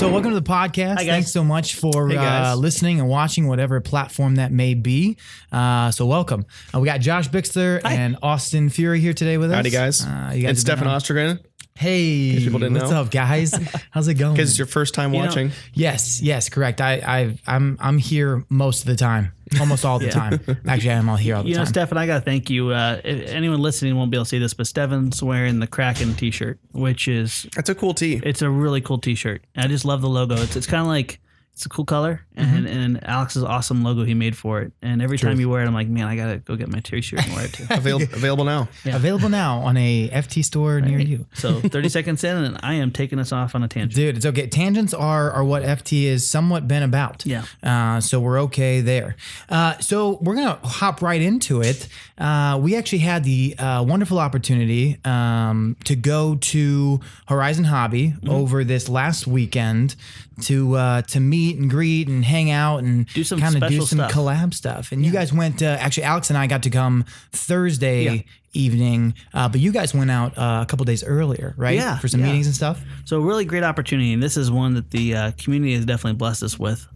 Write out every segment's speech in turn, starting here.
So welcome to the podcast. Hi, guys. Thanks so much for Hey, listening and watching whatever platform that may be. So welcome. We got Josh Bixler and Austin Fury here today with us. Howdy, guys. You And Stefan Ostergren. Hey, people didn't what's know. up, guys? How's it going? Because it's your first time watching. Yes, correct. I'm here most of the time, almost all the time. Actually, I'm all here all the time. Stefan, I got to thank you. If anyone listening won't be able to see this, but Stefan's wearing the Kraken t-shirt, which is... That's a cool tee. It's a really cool t-shirt. I just love the logo. It's kind of like... It's a cool color, and Alex's awesome logo he made for it. And every time you wear it, I'm like, man, I got to go get my t-shirt and wear it too. Available now. Yeah. Available now on a FT store near you. So 30 seconds in, and I am taking us off on a tangent. Dude, it's okay. Tangents are what FT is somewhat been about. Yeah. So we're okay there. So we're going to hop right into it. We actually had the wonderful opportunity to go to Horizon Hobby over this last weekend to meet and greet and hang out and do some kind of do special some stuff. collab stuff. And you guys went, actually Alex and I got to come Thursday evening, but you guys went out a couple days earlier, right? Yeah, For some meetings and stuff. So really great opportunity, and this is one that the community has definitely blessed us with.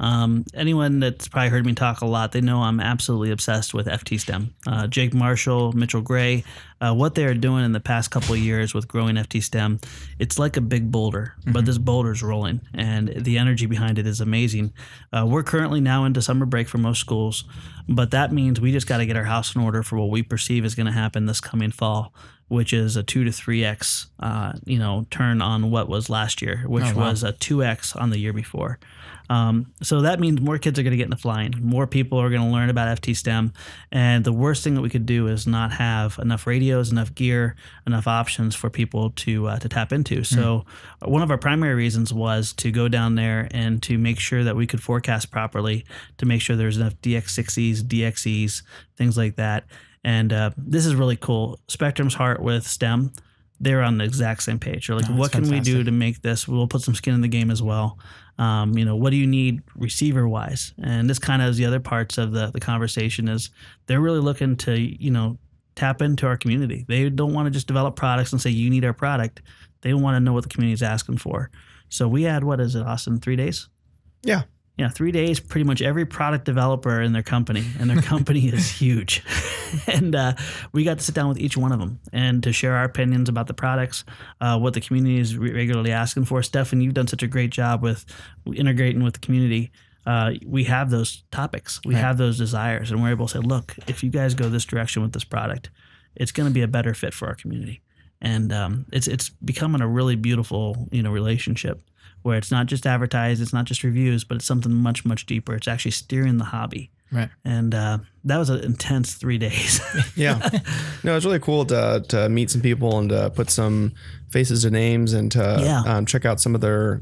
Anyone that's probably heard me talk a lot, they know I'm absolutely obsessed with FT STEM. Jake Marshall, Mitchell Gray, what they are doing in the past couple of years with growing FT STEM, it's like a big boulder, but this boulder's rolling, and the energy behind it is amazing. We're currently now into summer break for most schools, but that means we just got to get our house in order for what we perceive is going to happen this coming fall, which is a 2 to 3x, turn on what was last year, which was a 2x on the year before. So that means more kids are going to get into flying. More people are going to learn about FT STEM. And the worst thing that we could do is not have enough radios, enough gear, enough options for people to tap into. So one of our primary reasons was to go down there and to make sure that we could forecast properly, to make sure there's enough DX6Es, DXEs, things like that. And this is really cool. Spectrum's heart with STEM, they're on the exact same page. They're like, what can we do to make this? We'll put some skin in the game as well. What do you need receiver-wise? And this kind of is the other parts of the conversation is they're really looking to, tap into our community. They don't want to just develop products and say, you need our product. They want to know what the community is asking for. So we had, what is it, Austin, 3 days? Yeah. Yeah, 3 days, pretty much every product developer in their company, and their company is huge. And we got to sit down with each one of them and to share our opinions about the products, what the community is regularly asking for. Stefan, you've done such a great job with integrating with the community. We have those topics. We have those desires, and we're able to say, look, if you guys go this direction with this product, it's going to be a better fit for our community. And it's becoming a really beautiful, relationship, where it's not just advertised, it's not just reviews, but it's something much, much deeper. It's actually steering the hobby. Right. And that was an intense 3 days. Yeah. No, it's really cool to meet some people and to put some faces to names and to check out some of their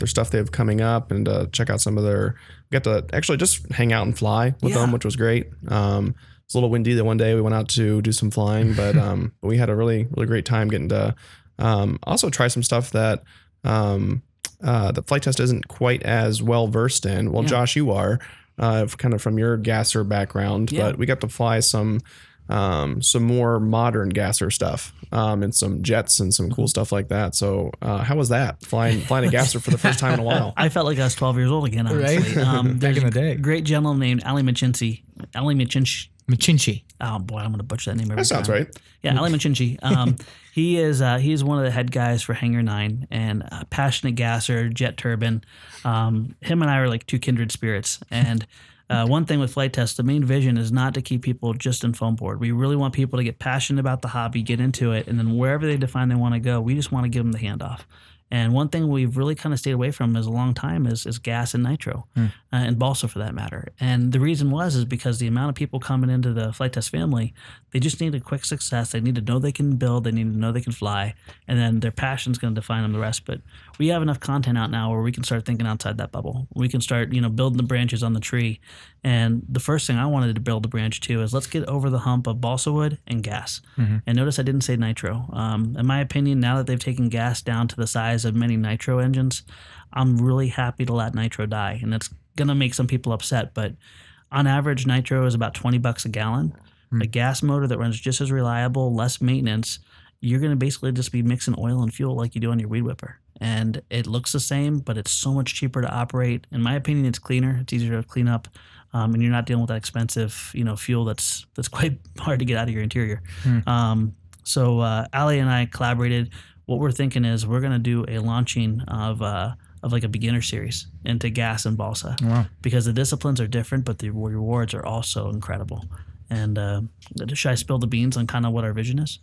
stuff they have coming up and check out some of their, got to actually just hang out and fly with them, which was great. It's a little windy that one day we went out to do some flying, but we had a really, really great time getting to also try some stuff that the flight test isn't quite as well versed in. Well, Josh, you are kind of from your gasser background, but we got to fly some more modern gasser stuff and some jets and some cool stuff like that. So how was that flying a gasser for the first time in a while? I felt like I was 12 years old again, honestly. Right? Back in the day. Great gentleman named Ali Machinchi. Machinchi. Oh boy, I'm going to butcher that name every time. That sounds right. Yeah, Ali Machinchi. He's one of the head guys for Hangar 9 and a passionate gasser, jet turbine. Him and I are like two kindred spirits. And one thing with flight test, the main vision is not to keep people just in foam board. We really want people to get passionate about the hobby, get into it, and then wherever they define they want to go, we just want to give them the handoff. And one thing we've really kind of stayed away from as a long time is gas and nitro, and balsa for that matter. And the reason is because the amount of people coming into the flight test family, they just need a quick success. They need to know they can build. They need to know they can fly. And then their passion's going to define them the rest. But we have enough content out now where we can start thinking outside that bubble. We can start, building the branches on the tree. And the first thing I wanted to build a branch to is let's get over the hump of balsa wood and gas. And notice I didn't say nitro. In my opinion, now that they've taken gas down to the size of many nitro engines, I'm really happy to let nitro die. And that's going to make some people upset, but on average, nitro is about $20 a gallon. A gas motor that runs just as reliable, less maintenance, you're going to basically just be mixing oil and fuel like you do on your weed whipper. and it looks the same, but it's so much cheaper to operate. In my opinion, it's cleaner. It's easier to clean up, and you're not dealing with that expensive, fuel that's quite hard to get out of your interior. So Ali and I collaborated. What we're thinking is we're going to do a launching of like a beginner series into gas and balsa. Wow. Because the disciplines are different, but the rewards are also incredible. And should I spill the beans on kind of what our vision is?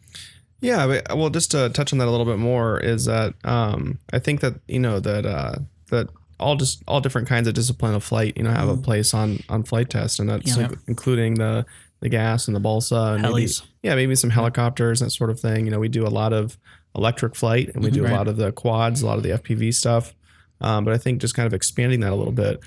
Yeah, well, just to touch on that a little bit more is that I think that that all different kinds of discipline of flight have a place on flight test, and that's including the gas and the balsa and maybe some helicopters and that sort of thing. We do a lot of electric flight, and we do a lot of the quads, a lot of the FPV stuff. But I think just kind of expanding that a little bit.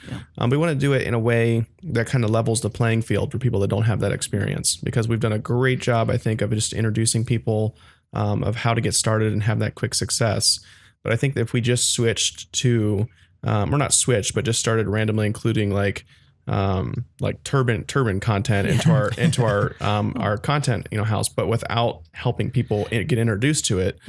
We want to do it in a way that kind of levels the playing field for people that don't have that experience, because we've done a great job, I think, of just introducing people of how to get started and have that quick success. But I think that if we just switched to, or not switched, but just started randomly including like turbine content into our content house, but without helping people get introduced to it,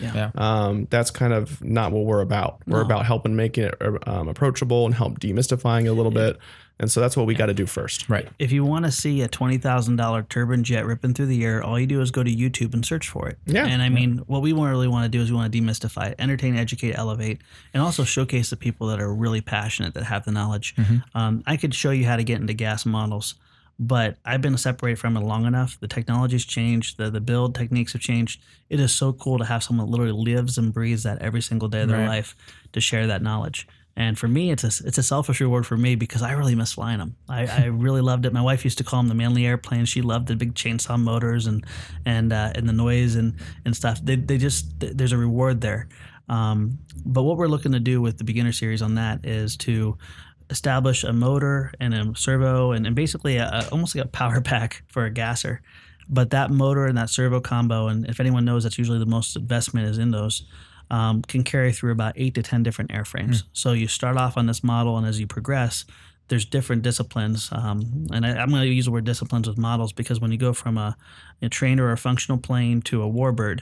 that's kind of not what we're about. We're about helping make it approachable and help demystifying it a little bit. And so that's what we got to do first. Right. If you want to see a $20,000 turbine jet ripping through the air, all you do is go to YouTube and search for it. Yeah. And I mean, what we really want to do is we want to demystify it, entertain, educate, elevate, and also showcase the people that are really passionate, that have the knowledge. I could show you how to get into gas models, but I've been separated from it long enough. The technology's changed. The build techniques have changed. It is so cool to have someone that literally lives and breathes that every single day of their life to share that knowledge. And for me, it's a selfish reward for me, because I really miss flying them. I really loved it. My wife used to call them the manly airplanes. She loved the big chainsaw motors and the noise and stuff. There's a reward there. But what we're looking to do with the beginner series on that is to establish a motor and a servo and basically almost like a power pack for a gasser. But that motor and that servo combo, and if anyone knows, that's usually the most investment is in those, can carry through about 8 to 10 different airframes. So you start off on this model, and as you progress, there's different disciplines. And I'm going to use the word disciplines with models, because when you go from a trainer or a functional plane to a warbird,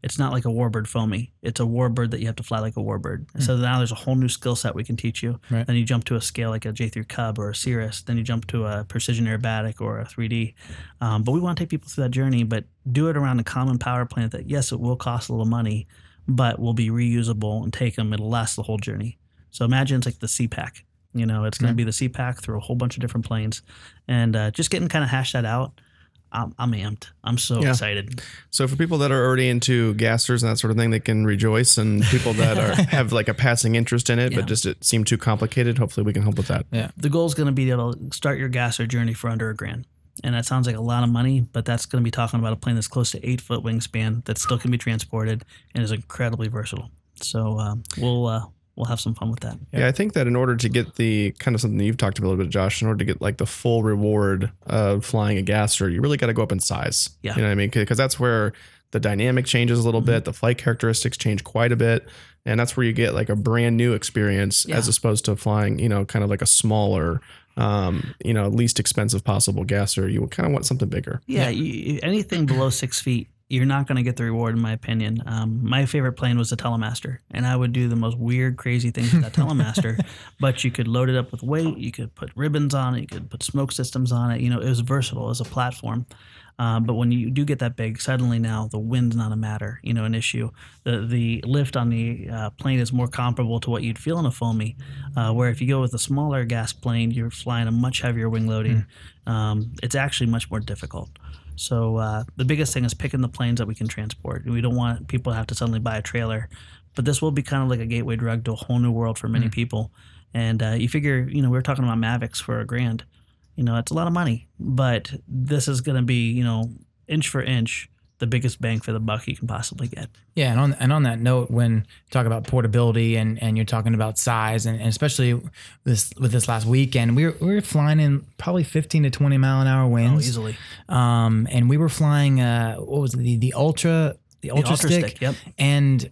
it's not like a warbird foamy. It's a warbird that you have to fly like a warbird. So now there's a whole new skill set we can teach you. Then you jump to a scale like a J3 Cub or a Cirrus. Then you jump to a precision aerobatic or a 3D. But we want to take people through that journey, but do it around a common power plant that, yes, it will cost a little money, but will be reusable and take them. It'll last the whole journey. So imagine it's like the CPAC. It's going to be the CPAC through a whole bunch of different planes. And just getting kind of hash that out, I'm amped. I'm so excited. So for people that are already into gassers and that sort of thing, they can rejoice. And people that have like a passing interest in it, but just it seemed too complicated, hopefully we can help with that. Yeah. The goal is going to be able to start your gasser journey for under $1,000. And that sounds like a lot of money, but that's going to be talking about a plane that's close to 8-foot wingspan that still can be transported and is incredibly versatile. So we'll have some fun with that. Yeah, I think that in order to get the kind of something that you've talked about a little bit, Josh, in order to get like the full reward of flying a gasser, you really got to go up in size. Yeah. You know what I mean? Because that's where the dynamic changes a little bit. The flight characteristics change quite a bit. And that's where you get like a brand new experience as opposed to flying, kind of like a smaller, least expensive possible gasser. You kind of want something bigger. Yeah. Anything below 6 feet, you're not going to get the reward, in my opinion. My favorite plane was the Telemaster, and I would do the most weird, crazy things with that Telemaster. But you could load it up with weight. You could put ribbons on it. You could put smoke systems on it. It was versatile as a platform. But when you do get that big, suddenly now the wind's not a matter, an issue. The lift on the plane is more comparable to what you'd feel in a foamy, where if you go with a smaller gas plane, you're flying a much heavier wing loading. It's actually much more difficult. So the biggest thing is picking the planes that we can transport. We don't want people to have to suddenly buy a trailer, but this will be kind of like a gateway drug to a whole new world for many people. And you figure, we were talking about Mavics for $1,000. It's a lot of money, but this is going to be, inch for inch, the biggest bang for the buck you can possibly get. Yeah, and on that note, when you talk about portability and you're talking about size, and especially with this last weekend, we were flying in probably 15 to 20 mile an hour winds. Oh, easily. And we were flying what was it, the Ultra Stick. Yep. And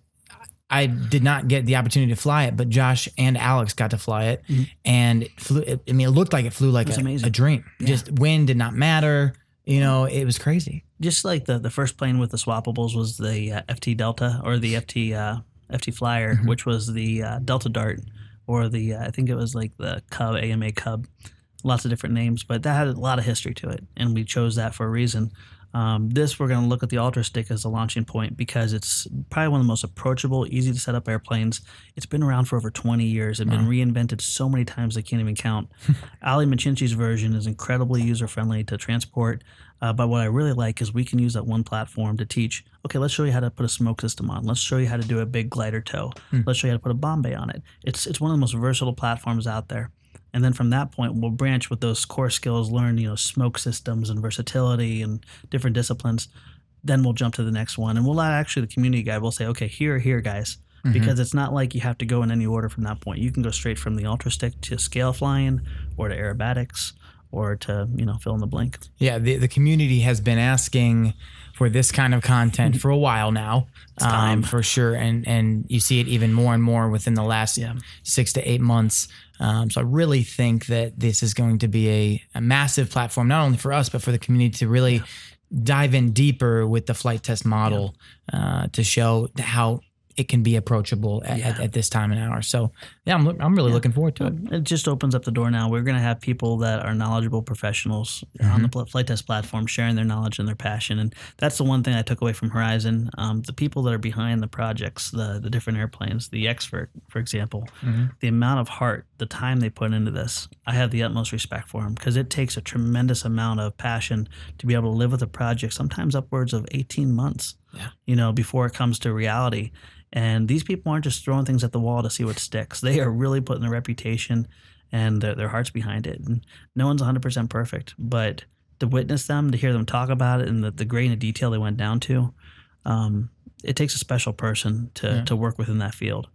I did not get the opportunity to fly it, but Josh and Alex got to fly it, and it flew. It looked like it flew like a dream. Yeah. Just wind did not matter. It was crazy. Just like the first plane with the swappables was the FT Delta or the FT FT Flyer, which was the Delta Dart, or the I think it was like the Cub, AMA Cub, lots of different names, but that had a lot of history to it, and we chose that for a reason. This, we're going to look at the Ultra Stick as a launching point because it's probably one of the most approachable, easy to set up airplanes. It's been around for over 20 years and been reinvented so many times I can't even count. Ali Machinshi's version is incredibly user-friendly to transport, but what I really like is we can use that one platform to teach, okay, let's show you how to put a smoke system on. Let's show you how to do a big glider tow. Let's show you how to put a bomb bay on it. It's one of the most versatile platforms out there. And then from that point, we'll branch with those core skills, learn, smoke systems and versatility and different disciplines. Then we'll jump to the next one. And we'll actually, the community guide will say, okay, here, guys. Because it's not like you have to go in any order from that point. You can go straight from the Ultra Stick to scale flying or to aerobatics or to, fill in the blank. Yeah, the community has been asking for this kind of content for a while now, for sure. And you see it even more and more within the last 6 to 8 months. So I really think that this is going to be a massive platform, not only for us, but for the community to really dive in deeper with the flight test model to show how it can be approachable at this time and hour. So I'm really looking forward to it. It just opens up the door now. We're going to have people that are knowledgeable professionals on the flight test platform sharing their knowledge and their passion. And that's the one thing I took away from Horizon. The people that are behind the projects, the different airplanes, the expert, for example, the amount of heart, the time they put into this, I have the utmost respect for them because it takes a tremendous amount of passion to be able to live with a project, sometimes upwards of 18 months, before it comes to reality. And these people aren't just throwing things at the wall to see what sticks. They are really putting their reputation and their hearts behind it. And no one's 100% perfect, but to witness them, to hear them talk about it and the grain of detail they went down to, it takes a special person to work within that field.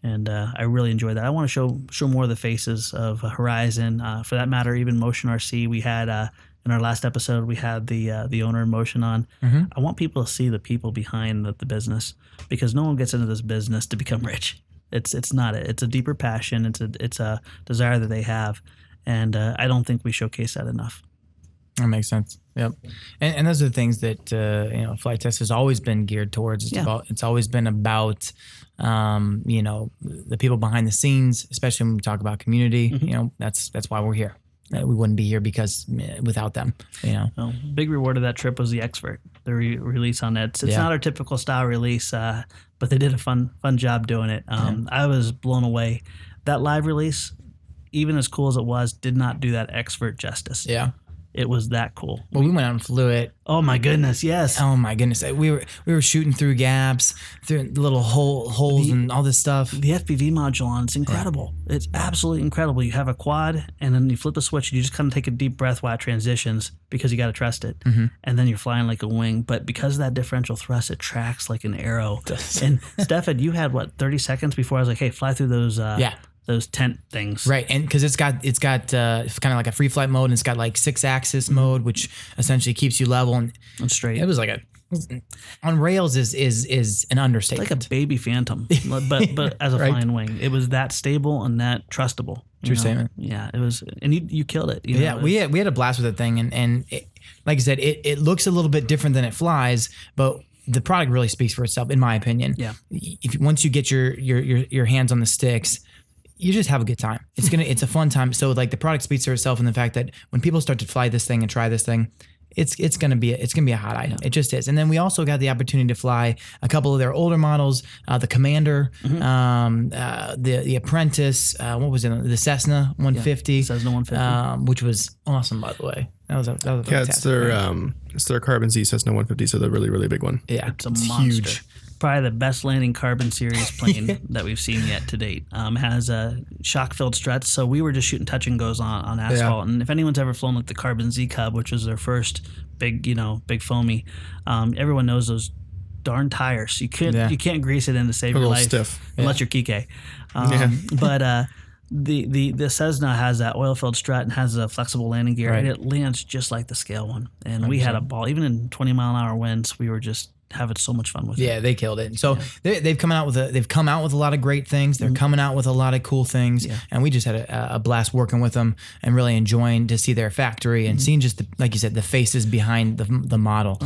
And I really enjoy that. I want to show more of the faces of Horizon. For that matter, even Motion RC. We had in our last episode, we had the owner of Motion on. I want people to see the people behind the business because no one gets into this business to become rich. It's not it. It's a deeper passion. It's a desire that they have, and I don't think we showcase that enough. That makes sense. Yep. And those are the things that flight test has always been geared towards. It's always been about the people behind the scenes, especially when we talk about community. That's why we're here. We wouldn't be here without them. Well, big reward of that trip was the expert, the release on it. It's not our typical style release, but they did a fun job doing it. I was blown away. That live release, even as cool as it was, did not do that expert justice. Yeah. It was that cool. Well, we went out and flew it. Oh my goodness, yes. Oh my goodness, we were shooting through gaps, through little holes and all this stuff. The FPV module on it's incredible. Yeah. It's absolutely incredible. You have a quad, and then you flip the switch, and you just kind of take a deep breath while it transitions because you got to trust it, and then you're flying like a wing. But because of that differential thrust, it tracks like an arrow. And Stefan, you had 30 seconds before I was like, "Hey, fly through those." Those tent things, right? And because it's got kind of like a free flight mode, and it's got like 6-axis mode, which essentially keeps you level and straight. It was like on rails is an understatement. Like a baby Phantom, but as a flying wing. It was that stable and that trustable. True statement. Yeah, it was, and you killed it. We had a blast with that thing, and it, like I said, it looks a little bit different than it flies, but the product really speaks for itself, in my opinion. Yeah. Once you get your hands on the sticks, you just have a good time. It's a fun time. So like the product speaks for itself in the fact that when people start to fly this thing and try this thing, it's gonna be a hot item. It just is. And then we also got the opportunity to fly a couple of their older models, the Commander, the Apprentice, what was it? The Cessna 150. Yeah, Cessna 150, which was awesome, by the way. That was fantastic. It's their Carbon Z Cessna 150, so the really, really big one. Yeah, it's a monster. Huge. Probably the best landing Carbon Series plane that we've seen yet to date. Has a shock-filled struts, so we were just shooting touch and goes on asphalt. And if anyone's ever flown like the Carbon Z Cub, which was their first big foamy, everyone knows those darn tires. You can't grease it in to save your life, stiff. Unless you're Kike. But the Cessna has that oil-filled strut and has a flexible landing gear, and it lands just like the scale one. And we had a ball. Even in 20-mile-an-hour winds, we were just having so much fun with it. Yeah, they killed it. So they've come out with a lot of great things. They're coming out with a lot of cool things, and we just had a blast working with them and really enjoying to see their factory and seeing just like you said, the faces behind the model,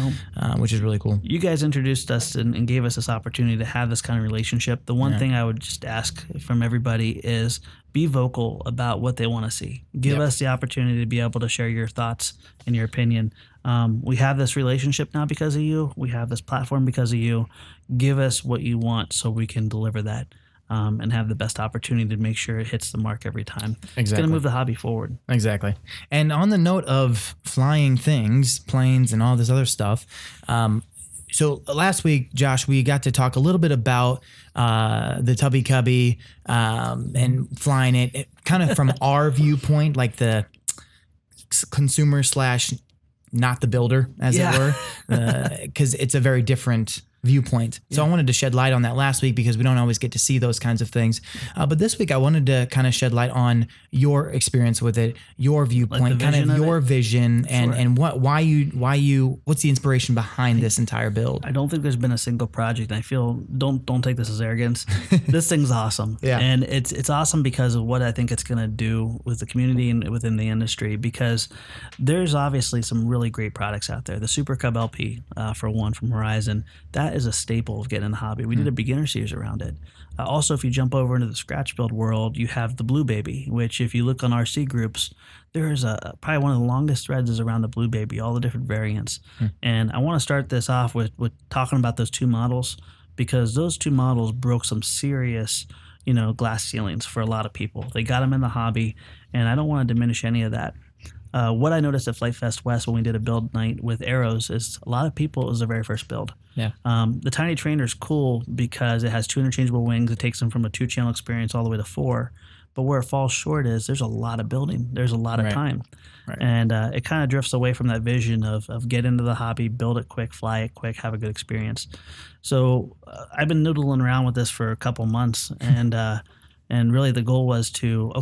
which is really cool. You guys introduced us and gave us this opportunity to have this kind of relationship. The one thing I would just ask from everybody is be vocal about what they want to see. Give us the opportunity to be able to share your thoughts and your opinion. We have this relationship now because of you. We have this platform because of you. Give us what you want so we can deliver that and have the best opportunity to make sure it hits the mark every time. It's going to move the hobby forward. Exactly. And on the note of flying things, planes and all this other stuff, so last week, Josh, we got to talk a little bit about the Tubby Cubby and flying it kind of from our viewpoint, like the consumer / not the builder, as it were, because it's a very different viewpoint. So I wanted to shed light on that last week because we don't always get to see those kinds of things. But this week I wanted to kind of shed light on your experience with it, your viewpoint, kind of your vision and why you what's the inspiration behind this entire build. I don't think there's been a single project. I feel don't take this as arrogance. This thing's awesome. And it's awesome because of what I think it's going to do with the community and within the industry, because there's obviously some really great products out there. The Super Cub LP, for one, from Horizon, that is a staple of getting in the hobby. We did a beginner series around it. Also, if you jump over into the scratch build world, you have the Blue Baby, which if you look on RC groups, there's probably one of the longest threads is around the Blue Baby, all the different variants. And I want to start this off with talking about those two models, because those two models broke some serious, glass ceilings for a lot of people. They got them in the hobby, and I don't want to diminish any of that. What I noticed at Flight Fest West when we did a build night with arrows is a lot of people, it was their very first build. The Tiny Trainer is cool because it has 2 interchangeable wings. It takes them from a 2-channel experience all the way to 4. But where it falls short is there's a lot of building. There's a lot of time. And it kind of drifts away from that vision of get into the hobby, build it quick, fly it quick, have a good experience. So I've been noodling around with this for a couple months. And really the goal was to,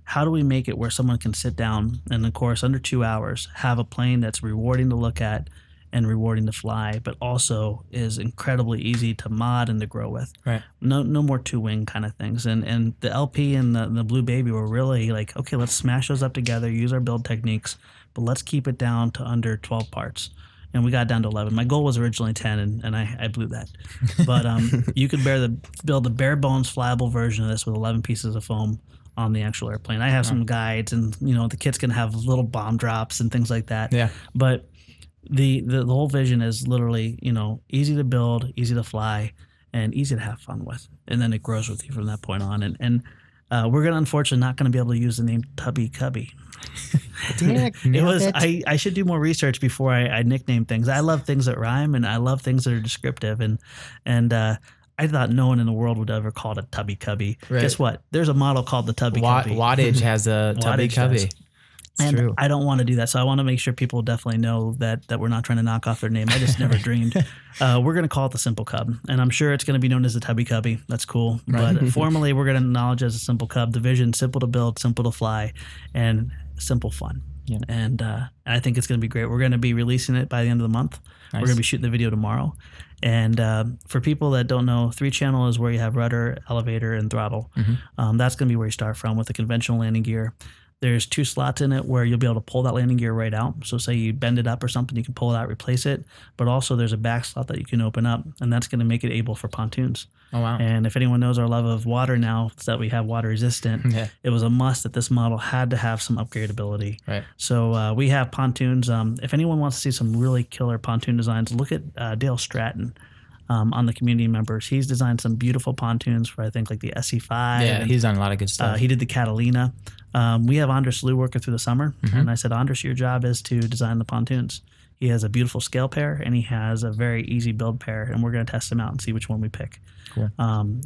how do we make it where someone can sit down and, of course, under 2 hours, have a plane that's rewarding to look at and rewarding to fly, but also is incredibly easy to mod and to grow with. No more 2-wing kind of things. And the LP and the Blue Baby were really like, let's smash those up together, use our build techniques, but let's keep it down to under 12 parts. And we got down to 11. My goal was originally 10, and I blew that. But you could build the bare bones flyable version of this with 11 pieces of foam on the actual airplane. I have some guides, and the kit's gonna have little bomb drops and things like that. But the whole vision is literally easy to build, easy to fly, and easy to have fun with. And then it grows with you from that point on. And we're gonna unfortunately not gonna be able to use the name Tubby Cubby. I should do more research before I nickname things. I love things that rhyme, and I love things that are descriptive. And I thought no one in the world would ever call it a Tubby Cubby. Guess what? There's a model called the Tubby Cubby. Wattage has a Tubby Cubby. And true. I don't want to do that. So I want to make sure people definitely know that we're not trying to knock off their name. I just never dreamed. We're going to call it the Simple Cub. And I'm sure it's going to be known as the Tubby Cubby. That's cool. But formally, we're going to acknowledge as a Simple Cub. The vision, simple to build, simple to fly, and simple fun. And I think it's going to be great. We're going to be releasing it by the end of the month. We're going to be shooting the video tomorrow. And for people that don't know, 3-channel is where you have rudder, elevator, and throttle. That's going to be where you start from with the conventional landing gear. There's 2 slots in it where you'll be able to pull that landing gear right out. So say you bend it up or something, you can pull it out, replace it. But also there's a back slot that you can open up, and that's going to make it able for pontoons. Oh, wow. And if anyone knows our love of water now, it's that we have water resistant. It was a must that this model had to have some upgradability. So we have pontoons. If anyone wants to see some really killer pontoon designs, look at Dale Stratton. On the community members. He's designed some beautiful pontoons for, I think, like the SE5. Yeah, he's done a lot of good stuff. He did the Catalina. We have Andres Liu working through the summer, and I said, Andres, your job is to design the pontoons. He has a beautiful scale pair, and he has a very easy build pair, and we're going to test them out and see which one we pick. Cool.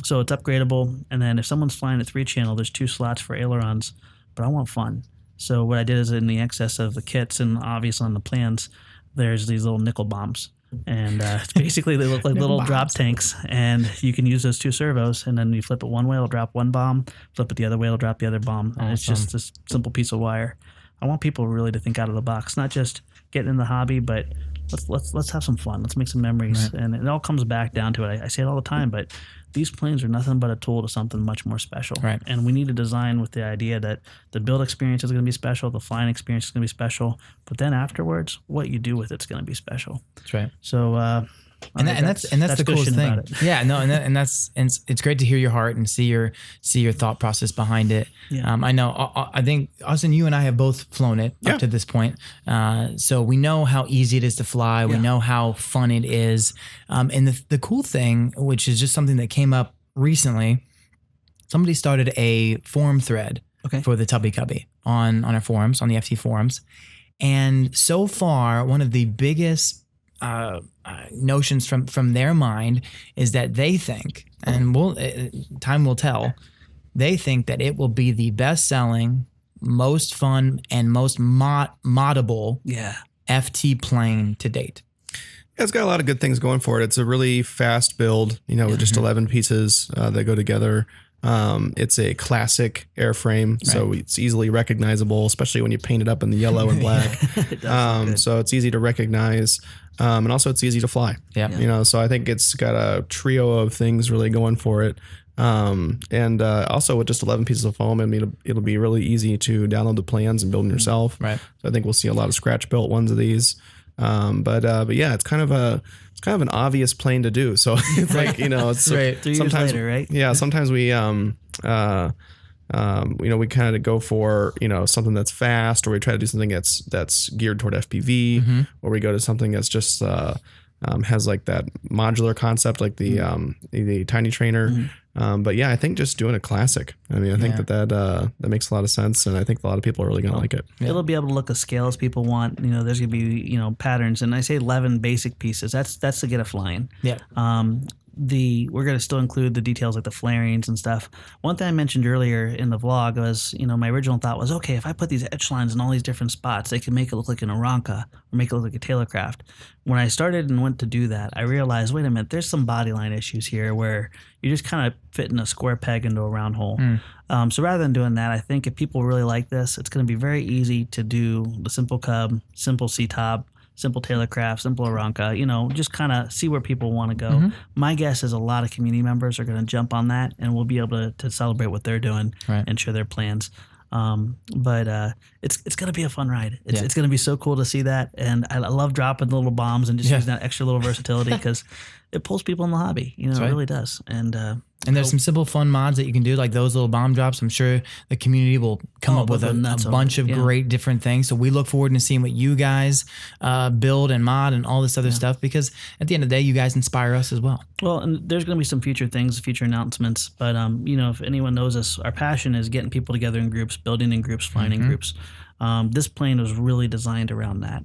So it's upgradable, and then if someone's flying a 3-channel, there's 2 slots for ailerons, but I want fun. So what I did is in the excess of the kits, and obviously on the plans, there's these little nickel bombs. And basically they look like little drop tanks, and you can use those 2 servos, and then you flip it one way, it'll drop one bomb, flip it the other way, it'll drop the other bomb. And it's just this simple piece of wire. I want people really to think out of the box, not just getting in the hobby, but let's have some fun. Let's make some memories. Right. And it all comes back down to it. I say it all the time, but these planes are nothing but a tool to something much more special. Right. And we need to design with the idea that the build experience is going to be special, the flying experience is going to be special, but then afterwards, what you do with it's going to be special. That's right. So, that's the coolest thing. Yeah, no, and it's great to hear your heart and see your thought process behind it. Yeah. I know. I think Austin, you and I have both flown it up to this point, so we know how easy it is to fly. We know how fun it is, and the cool thing, which is just something that came up recently, somebody started a forum thread for the Tubby Cubby on our forums, on the FT forums, and so far one of the biggest notions from their mind is that they think, and time will tell, they think that it will be the best-selling, most fun, and most moddable FT plane to date. Yeah, it's got a lot of good things going for it. It's a really fast build, with just 11 pieces that go together. It's a classic airframe, so it's easily recognizable, especially when you paint it up in the yellow and black. So it's easy to recognize, and also it's easy to fly. Yeah. So I think it's got a trio of things really going for it. And also with just 11 pieces of foam, I mean, it'll be really easy to download the plans and build them yourself. Right. So I think we'll see a lot of scratch built ones of these. But yeah, it's kind of an obvious plane to do. So it's like, it's right. 3 years later, right? Yeah. Sometimes we, we kind of go for, something that's fast, or we try to do something that's geared toward FPV, or we go to something that's just, has like that modular concept, like the tiny trainer. But yeah, I think just doing a classic. I mean, I think that makes a lot of sense, and I think a lot of people are really going to like it. It'll be able to look as scale as people want. There's going to be patterns, and I say 11 basic pieces. That's to get it flying. Yeah. We're going to still include the details like the flarings and stuff. One thing I mentioned earlier in the vlog was, my original thought was, okay, if I put these edge lines in all these different spots, they can make it look like an Aranca or make it look like a Tailorcraft. When I started and went to do that, I realized, wait a minute, there's some body line issues here where you're just kind of fitting a square peg into a round hole. So rather than doing that, I think if people really like this, it's going to be very easy to do the Simple Cub, Simple C-Top, Simple Tailorcraft, Simple Aranca, just kind of see where people want to go. My guess is a lot of community members are going to jump on that, and we'll be able to celebrate what they're doing and share their plans. But it's going to be a fun ride. It's going to be so cool to see that. And I love dropping the little bombs and just using that extra little versatility because it pulls people in the hobby. It really does. And there's some simple fun mods that you can do, like those little bomb drops. I'm sure the community will come up with a bunch of great different things. So we look forward to seeing what you guys build and mod and all this other stuff, because at the end of the day, you guys inspire us as well. Well, and there's going to be some future things, future announcements. But, if anyone knows us, our passion is getting people together in groups, building in groups, flying in groups. This plane was really designed around that.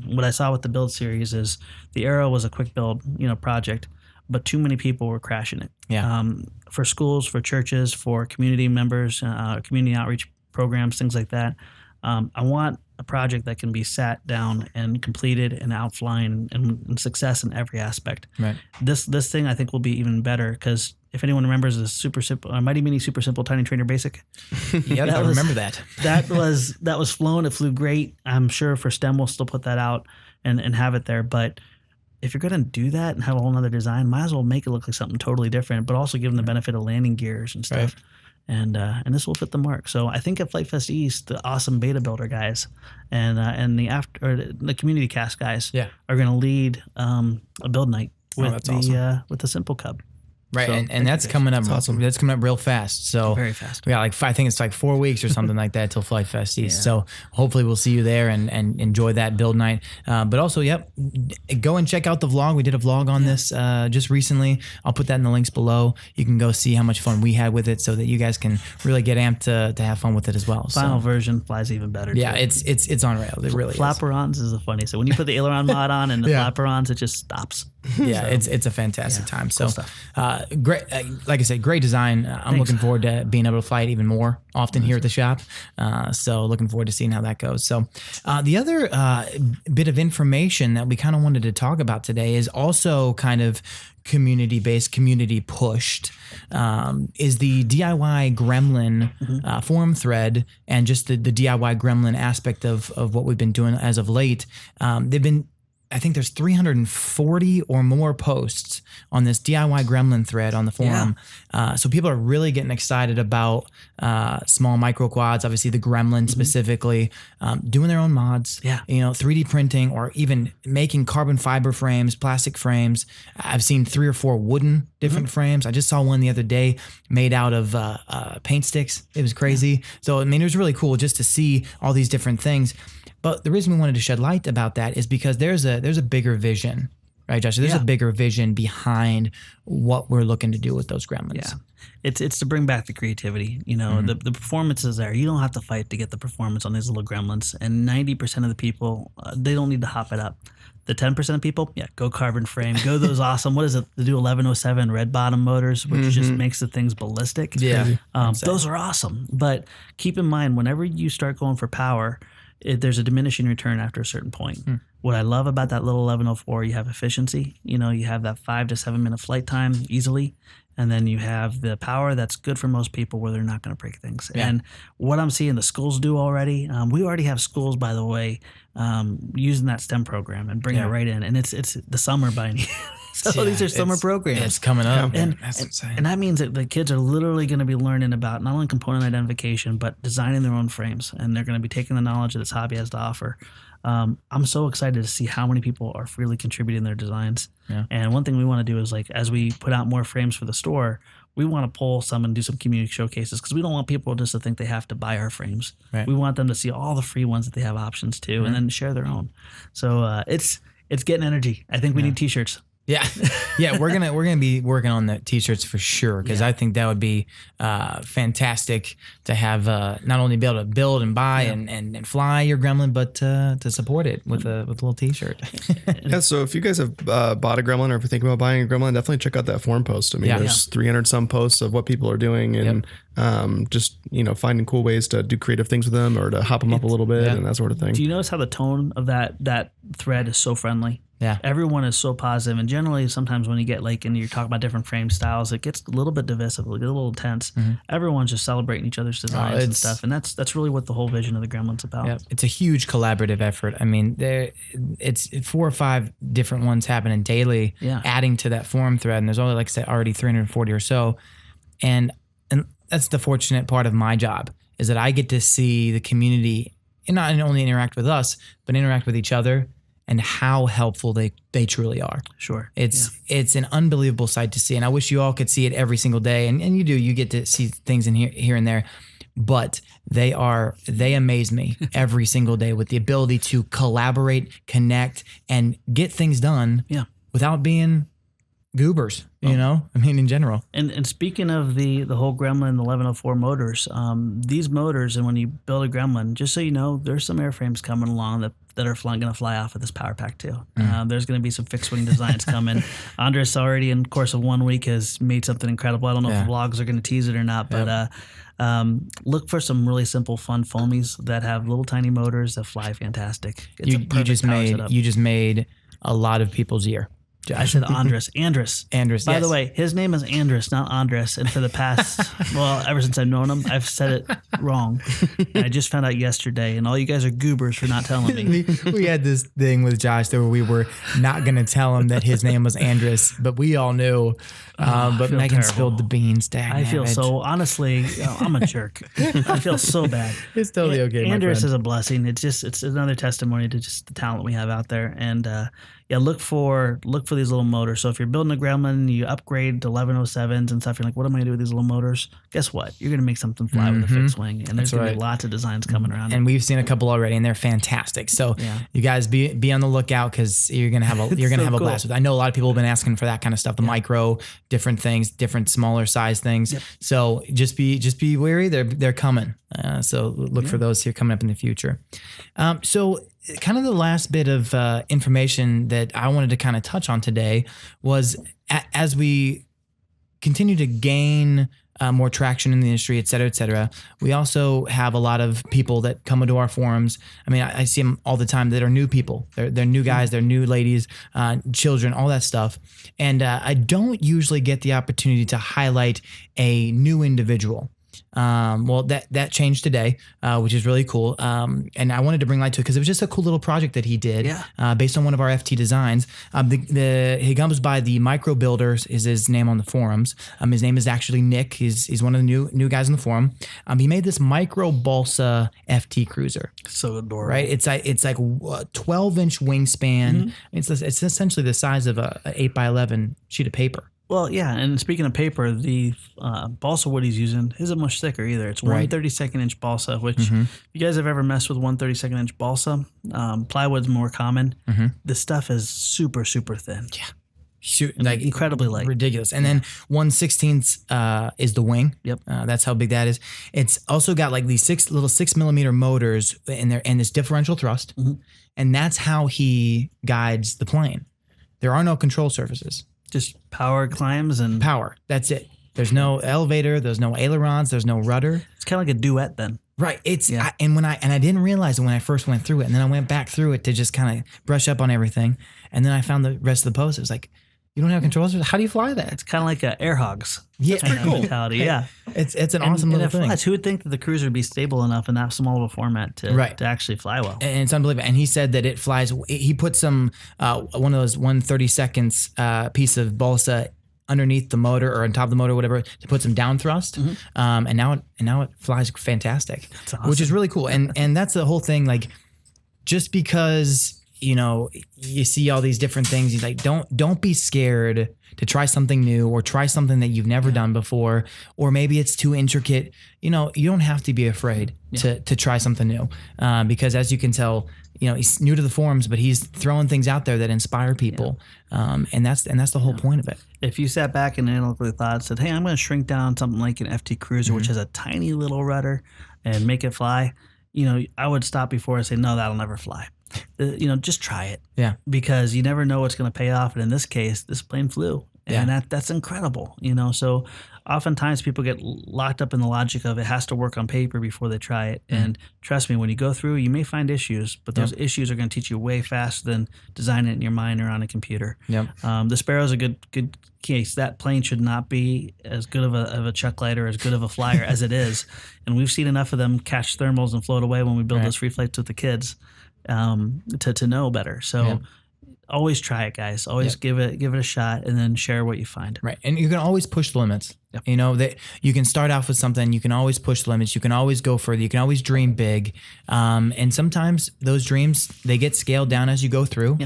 What I saw with the build series is the Arrow was a quick build, project, but too many people were crashing it. Yeah. For schools, for churches, for community members, community outreach programs, things like that. I want a project that can be sat down and completed and outflying and success in every aspect. Right. This thing I think will be even better because if anyone remembers the Super Simple, Mighty Mini Super Simple Tiny Trainer Basic. Yeah, I remember that. That was flown. It flew great. I'm sure for STEM we'll still put that out and have it there. But if you're going to do that and have a whole nother design, might as well make it look like something totally different, but also give them the benefit of landing gears and stuff. And this will fit the mark. So I think at Flight Fest East, the awesome beta builder guys and the community cast guys are going to lead a build night with the Simple Cub. Right, So, and that's coming up. That's awesome. That's coming up real fast. So Very fast. We got I think it's 4 weeks or something like that till Flight Fest East. So hopefully we'll see you there and enjoy that build night. But also, go and check out the vlog. We did a vlog on this just recently. I'll put that in the links below. You can go see how much fun we had with it, so that you guys can really get amped to have fun with it as well. Final version flies even better. Yeah, too. it's on rails. It really Flapperons is the funny. So when you put the aileron mod on and the flapperons, it just stops. Yeah, it's a fantastic time. So Cool great, like I said, great design. I'm looking forward to being able to fly it even more often here at the shop. So looking forward to seeing how that goes. So the other bit of information that we kind of wanted to talk about today is also kind of community-based, community-pushed, is the DIY Gremlin forum thread, and just the DIY Gremlin aspect of what we've been doing as of late. They've been I think there's 340 or more posts on this DIY Gremlin thread on the forum. So people are really getting excited about small micro quads, obviously the Gremlin specifically, doing their own mods, 3D printing, or even making carbon fiber frames, plastic frames. I've seen 3 or 4 wooden different frames. I just saw one the other day made out of paint sticks. It was crazy. So, I mean, it was really cool just to see all these different things. But the reason we wanted to shed light about that is because there's a bigger vision, right, Josh? There's a bigger vision behind what we're looking to do with those Gremlins. Yeah, it's to bring back the creativity. The performance is there. You don't have to fight to get the performance on these little Gremlins. And 90% of the people, they don't need to hop it up. The 10% of people, go carbon frame, go those awesome. What is it? They do 1107 red bottom motors, which just makes the things ballistic. Yeah, those are awesome. But keep in mind, whenever you start going for power, there's a diminishing return after a certain point. What I love about that little 1104, you have efficiency. You have that 5 to 7 minute flight time easily. And then you have the power that's good for most people where they're not going to break things. Yeah. And what I'm seeing the schools do already, we already have schools, by the way, using that STEM program and bringing it right in. And it's the summer by any So these are summer programs. It's coming up. And that means that the kids are literally going to be learning about not only component identification, but designing their own frames. And they're going to be taking the knowledge that this hobby has to offer. I'm so excited to see how many people are freely contributing their designs. Yeah. And one thing we want to do is, like, as we put out more frames for the store, we want to pull some and do some community showcases, because we don't want people just to think they have to buy our frames. Right. We want them to see all the free ones that they have options to, and then share their own. So it's getting energy. I think we need T-shirts. Yeah, we're gonna be working on the T-shirts for sure, because I think that would be fantastic to have, not only be able to build and buy and fly your Gremlin, but to support it with a little T-shirt. So if you guys have bought a Gremlin, or if you're thinking about buying a Gremlin, definitely check out that forum post. I mean, there's 300 some posts of what people are doing, and just finding cool ways to do creative things with them, or to hop them up a little bit and that sort of thing. Do you notice how the tone of that thread is so friendly? Yeah. Everyone is so positive, and generally sometimes when you get and you talk about different frame styles, it gets a little bit divisive, it gets a little tense. Mm-hmm. Everyone's just celebrating each other's designs and stuff, and that's really what the whole vision of the Gremlin's about. Yeah. It's a huge collaborative effort. I mean, it's 4 or 5 different ones happening daily, adding to that forum thread, and there's only, like I said, already 340 or so, and that's the fortunate part of my job, is that I get to see the community not only interact with us, but interact with each other, and how helpful they truly are. Sure. It's an unbelievable sight to see. And I wish you all could see it every single day. And you get to see things in here and there. But they amaze me every single day with the ability to collaborate, connect, and get things done without being goobers, I mean, in general. And speaking of the whole Gremlin, the 1104 motors, these motors, and when you build a Gremlin, just so you know, there's some airframes coming along that are going to fly off of this power pack too. There's going to be some fixed wing designs coming. Andres already, in the course of 1 week, has made something incredible. I don't know if the vlogs are going to tease it or not, but look for some really simple, fun foamies that have little tiny motors that fly fantastic. It's you just made a lot of people's year. I said Andres. Andres. By the way, his name is Andres, not Andres. And for the past, ever since I've known him, I've said it wrong. And I just found out yesterday, and all you guys are goobers for not telling me. We had this thing with Josh where we were not going to tell him that his name was Andres, but we all knew. But Megan spilled the beans. I feel so, honestly, I'm a jerk. I feel so bad. It's totally okay, Andres is a blessing. It's another testimony to just the talent we have out there. And look for these little motors. So if you're building a Gremlin, you upgrade to 1107s and stuff, you're like, what am I going to do with these little motors? Guess what? You're going to make something fly with a fixed wing. And there's going to be lots of designs coming around. And we've seen a couple already, and they're fantastic. So you guys be on the lookout, because you're going to have a blast with it. I know a lot of people have been asking for that kind of stuff, the micro, different things, different smaller size things. Yep. So just be wary. They're coming. So look for those here coming up in the future. So kind of the last bit of information that I wanted to kind of touch on today was, as we continue to gain more traction in the industry, et cetera, we also have a lot of people that come into our forums. I mean, I see them all the time that are new people. They're new guys, they're new ladies, children, all that stuff. And I don't usually get the opportunity to highlight a new individual. Well, that changed today, which is really cool. And I wanted to bring light to it because it was just a cool little project that he did based on one of our FT designs. He comes by the Micro Builders is his name on the forums. His name is actually Nick. He's one of the new guys in the forum. He made this micro balsa FT cruiser. So adorable. Right? It's like a 12-inch wingspan. It's essentially the size of a 8x11 sheet of paper. Well, yeah, and speaking of paper, the balsa wood he's using isn't much thicker either. It's 1/32 inch balsa, which if you guys have ever messed with 1/32 inch balsa, plywood's more common. This stuff is super, super thin. Yeah. Like incredibly light. Ridiculous. And then 1/16 is the wing. Yep. That's how big that is. It's also got like these 6mm motors in there and this differential thrust. And that's how he guides the plane. There are no control surfaces. Just power climbs and power. That's it. There's no elevator. There's no ailerons. There's no rudder. It's kind of like a duet then. Right. It's and I didn't realize it when I first went through it, and then I went back through it to just kind of brush up on everything, and then I found the rest of the post. It was like, you don't have controls. How do you fly that? It's kind of like air hogs. Yeah, it's pretty cool. Mentality. Yeah, it's an awesome little thing. Who would think that the cruiser would be stable enough in that small of a format to actually fly well? And it's unbelievable. And he said that it flies. He put some one of those 1/32 piece of balsa underneath the motor or on top of the motor, whatever, to put some down thrust. And now it flies fantastic, which is really cool. And that's the whole thing. Like, just because you see all these different things, you like don't be scared to try something new or try something that you've never done before, or maybe it's too intricate. You don't have to be afraid to try something new, because as you can tell, he's new to the forums, but he's throwing things out there that inspire people, and that's the whole point of it. If you sat back and analytically thought and said, "Hey, I'm going to shrink down something like an FT Cruiser, which has a tiny little rudder, and make it fly," I would stop before and say, "No, that'll never fly." Just try it. Yeah. Because you never know what's going to pay off. And in this case, this plane flew. And that's incredible. So oftentimes people get locked up in the logic of it has to work on paper before they try it. And trust me, when you go through, you may find issues, but those issues are going to teach you way faster than designing it in your mind or on a computer. The Sparrow's a good case. That plane should not be as good of a chuck light or as good of a flyer as it is. And we've seen enough of them catch thermals and float away when we build those free flights with the kids. To know better. So always try it, guys. Always give it a shot and then share what you find. Right. And you can always push the limits. That you can start off with something, you can always push the limits, you can always go further, you can always dream big. And sometimes those dreams, they get scaled down as you go through.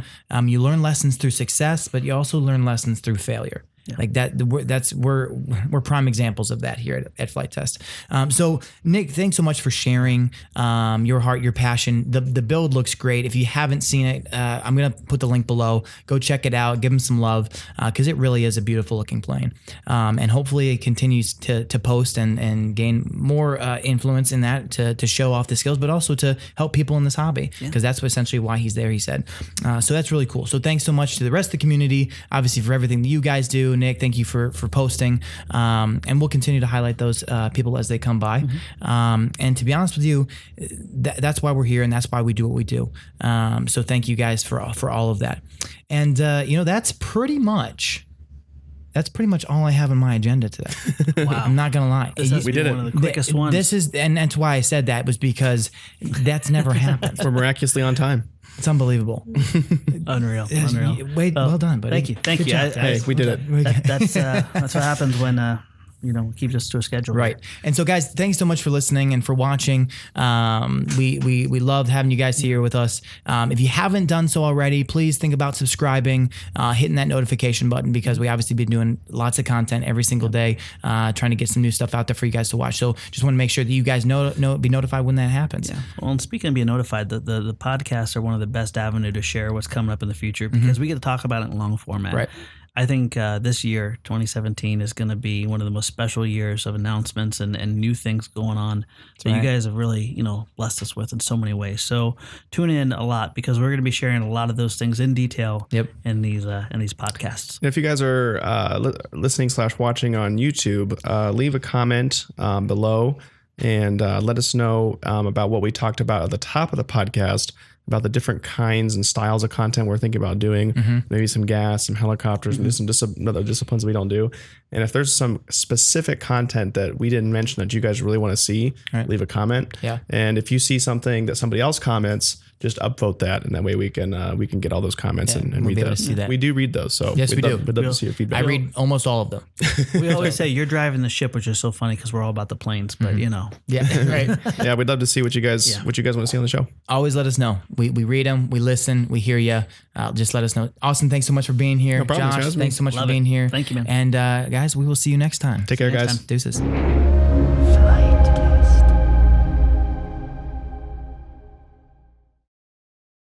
You learn lessons through success, but you also learn lessons through failure. Like that, we're prime examples of that here at Flight Test. So Nick, thanks so much for sharing your heart, your passion. The build looks great. If you haven't seen it, I'm gonna put the link below. Go check it out. Give him some love, because it really is a beautiful looking plane. And hopefully it continues to post and gain more influence in that to show off the skills, but also to help people in this hobby, because that's essentially why he's there. He said. So that's really cool. So thanks so much to the rest of the community, obviously, for everything that you guys do. Nick, thank you for posting, and we'll continue to highlight those people as they come by. And to be honest with you, that's why we're here, and that's why we do what we do. So thank you guys for all of that. And that's pretty much all I have on my agenda today. Wow. I'm not gonna lie. We did it. One of the quickest ones. This is, and that's why I said that, was because that's never happened. We're miraculously on time. It's unbelievable. Unreal. Well done, buddy. Thank you. Hey, we did it. That's what happens when keep us to a schedule. Right. And so, guys, thanks so much for listening and for watching. We love having you guys here with us. If you haven't done so already, please think about subscribing, hitting that notification button, because we obviously been doing lots of content every single day, trying to get some new stuff out there for you guys to watch. So just want to make sure that you guys be notified when that happens. Yeah. Well, and speaking of being notified, the podcasts are one of the best avenue to share what's coming up in the future, because we get to talk about it in long format. Right. I think this year, 2017, is going to be one of the most special years of announcements and new things going on that you guys have really, blessed us with in so many ways. So tune in a lot, because we're going to be sharing a lot of those things in detail in these podcasts. And if you guys are listening / watching on YouTube, leave a comment below and let us know about what we talked about at the top of the podcast, about the different kinds and styles of content we're thinking about doing. Maybe some gas, some helicopters, maybe some other disciplines we don't do. And if there's some specific content that we didn't mention that you guys really want to see, leave a comment. Yeah. And if you see something that somebody else comments, just upvote that, and that way we can get all those comments and we'll read be able those. to see that. We do read those, so Yes, we do. We'd love to see your feedback. I read almost all of them. We always say you're driving the ship, which is so funny because we're all about the planes, but Yeah, right. Yeah, we'd love to see what you guys want to see on the show. Always let us know. We read them, we listen, we hear you. Just let us know. Austin, thanks so much for being here. No problem, Josh, Jasmine. thanks so much Love for being it. here. Thank you, man. And guys, we will see you next time. Take care, guys. Deuces.